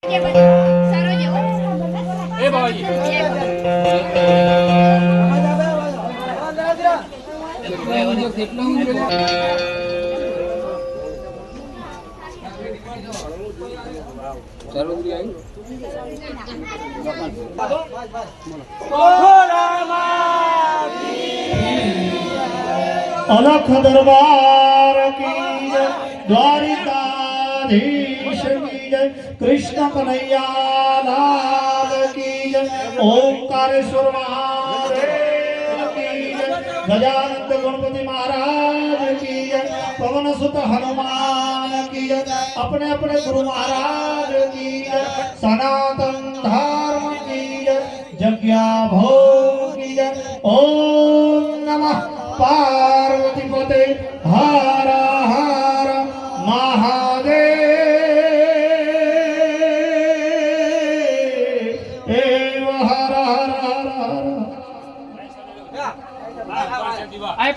એ બાબાજી अलख दरबार की जय, द्वारिकाधीश की जय, कृष्ण कन्हैया लाल की जय, ओंकारेश्वर महादेव की जय, गजानंद गणपति महाराज की जय, पवन सुत हनुमान की जय, अपने अपने गुरु महाराज की जय, सनातन धर्म की जय, जज्ञा भोग की जय। ओम नमः पार्वती पते हर हर महादेव हर हर हर हर।